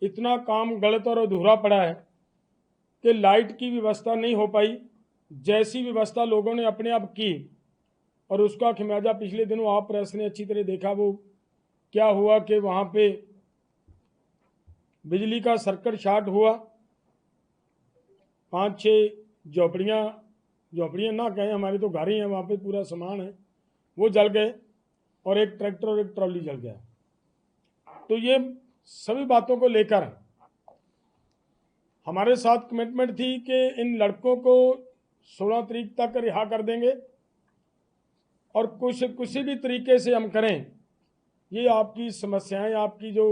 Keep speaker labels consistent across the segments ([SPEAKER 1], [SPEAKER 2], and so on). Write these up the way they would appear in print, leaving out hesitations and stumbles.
[SPEAKER 1] इतना काम गलत और अधूरा पड़ा है कि लाइट की व्यवस्था नहीं हो पाई। जैसी व्यवस्था लोगों ने अपने आप की और उसका खमियाजा पिछले दिनों आप प्रेस ने अच्छी तरह देखा, वो क्या हुआ कि वहाँ पे बिजली का सर्किट शॉर्ट हुआ। 5-6 झोपड़ियाँ ना कहें, हमारे तो घर ही हैं, वहाँ पे पूरा सामान है, वो जल गए और एक ट्रैक्टर और एक ट्रॉली जल गया। तो ये सभी बातों को लेकर हमारे साथ कमिटमेंट थी कि इन लड़कों को 16 तारीख तक रिहा कर देंगे और किसी भी तरीके से हम करें। ये आपकी समस्याएं, आपकी जो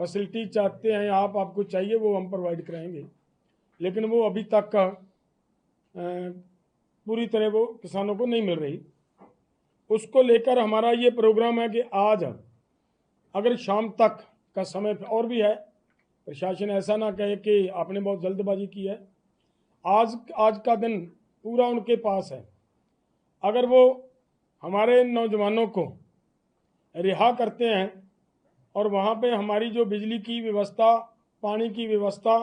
[SPEAKER 1] फैसिलिटी चाहते हैं आपको चाहिए, वो हम प्रोवाइड कराएंगे, लेकिन वो अभी तक पूरी तरह वो किसानों को नहीं मिल रही। उसको लेकर हमारा ये प्रोग्राम है कि आज अगर शाम तक का समय और भी है, प्रशासन ऐसा ना कहे कि आपने बहुत जल्दबाजी की है, आज का दिन पूरा उनके पास है। अगर वो हमारे नौजवानों को रिहा करते हैं और वहाँ पे हमारी जो बिजली की व्यवस्था, पानी की व्यवस्था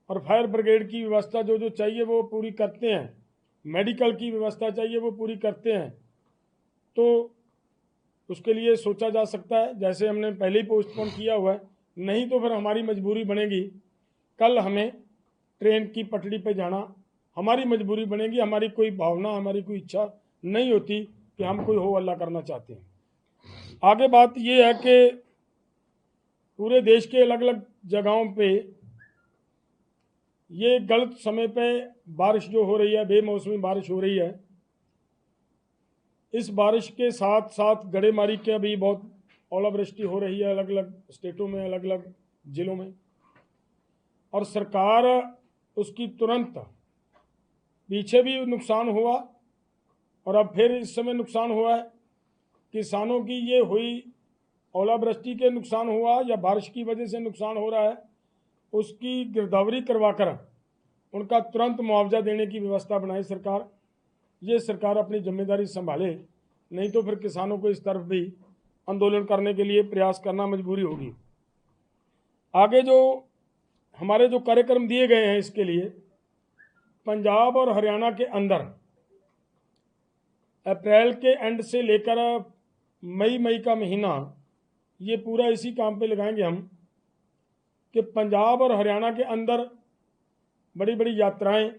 [SPEAKER 1] और फायर ब्रिगेड की व्यवस्था जो चाहिए वो पूरी करते हैं, मेडिकल की व्यवस्था चाहिए वो पूरी करते हैं, तो उसके लिए सोचा जा सकता है, जैसे हमने पहले ही पोस्टपोन किया हुआ है। नहीं तो फिर हमारी मजबूरी बनेगी, कल हमें ट्रेन की पटड़ी पे जाना हमारी मजबूरी बनेगी। हमारी कोई भावना, हमारी कोई इच्छा नहीं होती कि हम कोई हो अल्लाह करना चाहते हैं। आगे बात ये है कि पूरे देश के अलग अलग जगहों पे ये गलत समय पे बारिश जो हो रही है, बेमौसमी बारिश हो रही है, इस बारिश के साथ साथ गड़ेमारी के भी बहुत ओलावृष्टि हो रही है अलग अलग स्टेटों में, अलग अलग जिलों में, और सरकार उसकी तुरंत पीछे भी नुकसान हुआ और अब फिर इस समय नुकसान हुआ है। किसानों की ये हुई ओलावृष्टि के नुकसान हुआ या बारिश की वजह से नुकसान हो रहा है, उसकी गिरदावरी करवाकर उनका तुरंत मुआवजा देने की व्यवस्था बनाए सरकार। ये सरकार अपनी जिम्मेदारी संभाले, नहीं तो फिर किसानों को इस तरफ भी आंदोलन करने के लिए प्रयास करना मजबूरी होगी। आगे जो हमारे जो कार्यक्रम दिए गए हैं, इसके लिए पंजाब और हरियाणा के अंदर अप्रैल के एंड से लेकर मई का महीना, ये पूरा इसी काम पे लगाएंगे हम कि पंजाब और हरियाणा के अंदर बड़ी बड़ी यात्राएं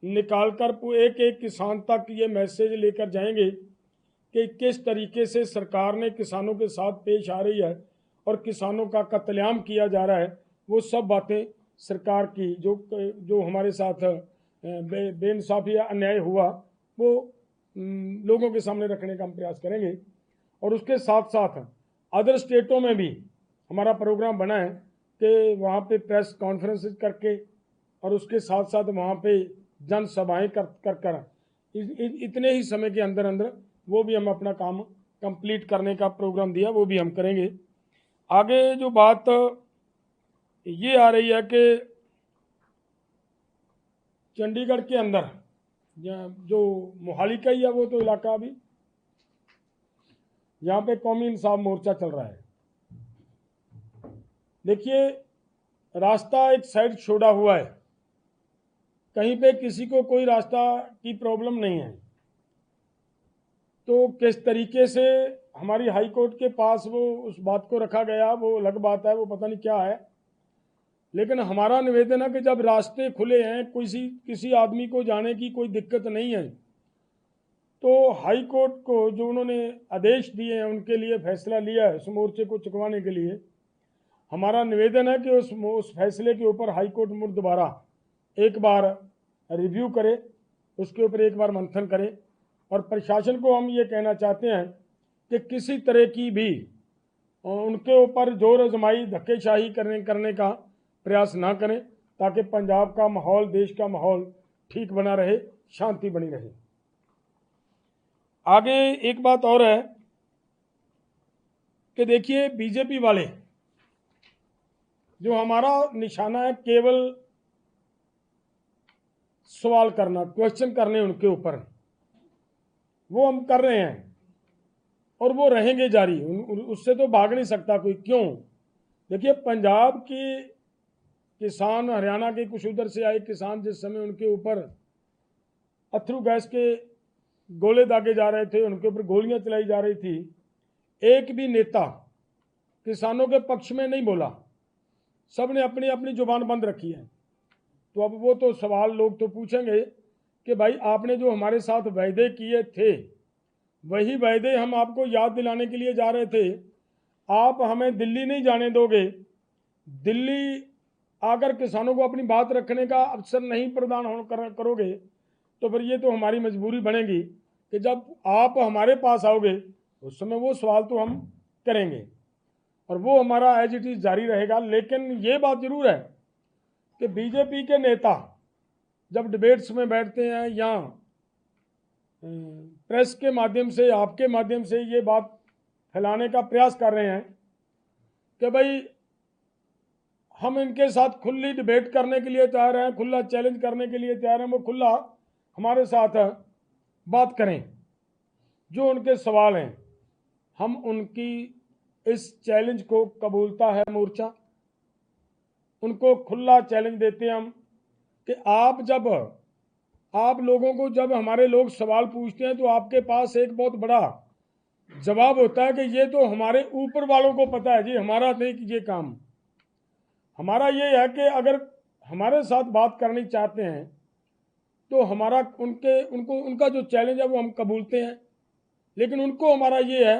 [SPEAKER 1] निकालकर एक एक किसान तक ये मैसेज लेकर जाएंगे कि किस तरीके से सरकार ने किसानों के साथ पेश आ रही है और किसानों का कत्लेआम किया जा रहा है। वो सब बातें सरकार की जो हमारे साथ बेइंसाफी या अन्याय हुआ, वो लोगों के सामने रखने का हम प्रयास करेंगे। और उसके साथ साथ अदर स्टेटों में भी हमारा प्रोग्राम बना है कि वहाँ पे प्रेस कॉन्फ्रेंस करके और उसके साथ साथ वहाँ पे जनसभाएं कर इतने ही समय के अंदर अंदर वो भी हम अपना काम कंप्लीट करने का प्रोग्राम दिया, वो भी हम करेंगे। आगे जो बात ये आ रही है कि चंडीगढ़ के अंदर जो मोहाली का ही है, वो तो इलाका अभी यहाँ पे कौमी इंसाफ मोर्चा चल रहा है। देखिए, रास्ता एक साइड छोड़ा हुआ है, कहीं पे किसी को कोई रास्ता की प्रॉब्लम नहीं है। तो किस तरीके से हमारी हाई कोर्ट के पास वो उस बात को रखा गया, वो अलग बात है, वो पता नहीं क्या है। लेकिन हमारा निवेदन है कि जब रास्ते खुले हैं, किसी आदमी को जाने की कोई दिक्कत नहीं है, तो हाई कोर्ट को जो उन्होंने आदेश दिए हैं, उनके लिए फैसला लिया है उस मोर्चे को चुकवाने के लिए, हमारा निवेदन है कि उस फैसले के ऊपर हाई कोर्ट दोबारा एक बार रिव्यू करे, उसके ऊपर एक बार मंथन करे। और प्रशासन को हम ये कहना चाहते हैं कि किसी तरह की भी उनके ऊपर जोर आजमाई, धक्केशाही करने का प्रयास ना करें, ताकि पंजाब का माहौल, देश का माहौल ठीक बना रहे, शांति बनी रहे। आगे एक बात और है कि देखिए, बीजेपी वाले जो हमारा निशाना है केवल सवाल करना, क्वेश्चन करने उनके ऊपर, वो हम कर रहे हैं और वो रहेंगे जारी, उससे तो भाग नहीं सकता कोई। क्यों? देखिए, पंजाब की किसान, हरियाणा के कुछ उधर से आए किसान, जिस समय उनके ऊपर अथरू गैस के गोले दागे जा रहे थे, उनके ऊपर गोलियां चलाई जा रही थी, एक भी नेता किसानों के पक्ष में नहीं बोला। सब ने अपनी अपनी जुबान बंद रखी है। तो अब वो तो सवाल लोग तो पूछेंगे कि भाई, आपने जो हमारे साथ वायदे किए थे, वही वायदे हम आपको याद दिलाने के लिए जा रहे थे। आप हमें दिल्ली नहीं जाने दोगे, दिल्ली आकर किसानों को अपनी बात रखने का अवसर नहीं प्रदान करोगे, तो फिर ये तो हमारी मजबूरी बनेगी कि जब आप हमारे पास आओगे उस समय वो सवाल तो हम करेंगे, और वो हमारा एज इट इज जारी रहेगा। लेकिन ये बात जरूर है कि बीजेपी के नेता जब डिबेट्स में बैठते हैं या प्रेस के माध्यम से, आपके माध्यम से ये बात फैलाने का प्रयास कर रहे हैं कि भाई, हम इनके साथ खुली डिबेट करने के लिए तैयार हैं, खुला चैलेंज करने के लिए तैयार हैं, वो खुला हमारे साथ बात करें, जो उनके सवाल हैं हम उनकी इस चैलेंज को कबूलता है मोर्चा। उनको खुला चैलेंज देते हैं हम कि आप लोगों को जब हमारे लोग सवाल पूछते हैं तो आपके पास एक बहुत बड़ा जवाब होता है कि ये तो हमारे ऊपर वालों को पता है जी, हमारा नहीं कि ये काम। हमारा ये है कि अगर हमारे साथ बात करनी चाहते हैं तो हमारा उनका जो चैलेंज है वो हम कबूलते हैं। लेकिन उनको हमारा ये है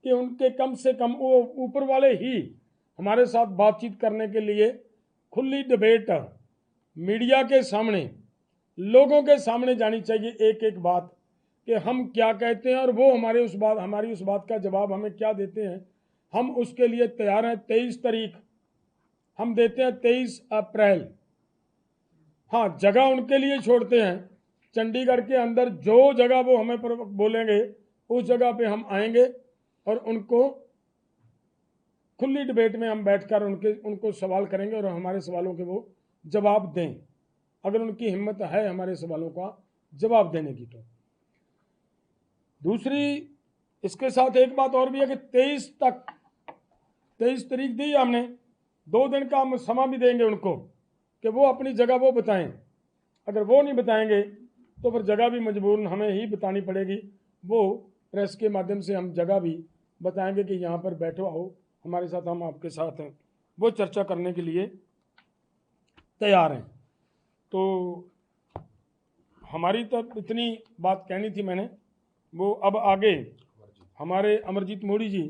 [SPEAKER 1] कि उनके कम से कम वो ऊपर वाले ही हमारे साथ बातचीत करने के लिए खुली डिबेट मीडिया के सामने, लोगों के सामने जानी चाहिए, एक एक बात कि हम क्या कहते हैं और वो हमारी उस बात का जवाब हमें क्या देते हैं। हम उसके लिए तैयार हैं। 23 तारीख हम देते हैं, 23 अप्रैल। हाँ, जगह उनके लिए छोड़ते हैं। चंडीगढ़ के अंदर जो जगह वो हमें बोलेंगे उस जगह पे हम आएंगे और उनको खुली डिबेट में हम बैठकर उनको सवाल करेंगे और हमारे सवालों के वो जवाब दें, अगर उनकी हिम्मत है हमारे सवालों का जवाब देने की। तो दूसरी, इसके साथ एक बात और भी है कि 23 तारीख दी हमने, 2 दिन का हम समय भी देंगे उनको कि वो अपनी जगह वो बताएं। अगर वो नहीं बताएंगे तो फिर जगह भी मजबूरन हमें ही बतानी पड़ेगी। वो प्रेस के माध्यम से हम जगह भी बताएंगे कि यहाँ पर बैठो, आओ हमारे साथ, हम आपके साथ हैं, वो चर्चा करने के लिए तैयार हैं। तो हमारी तब इतनी बात कहनी थी मैंने। वो अब आगे हमारे अमरजीत मोदी जी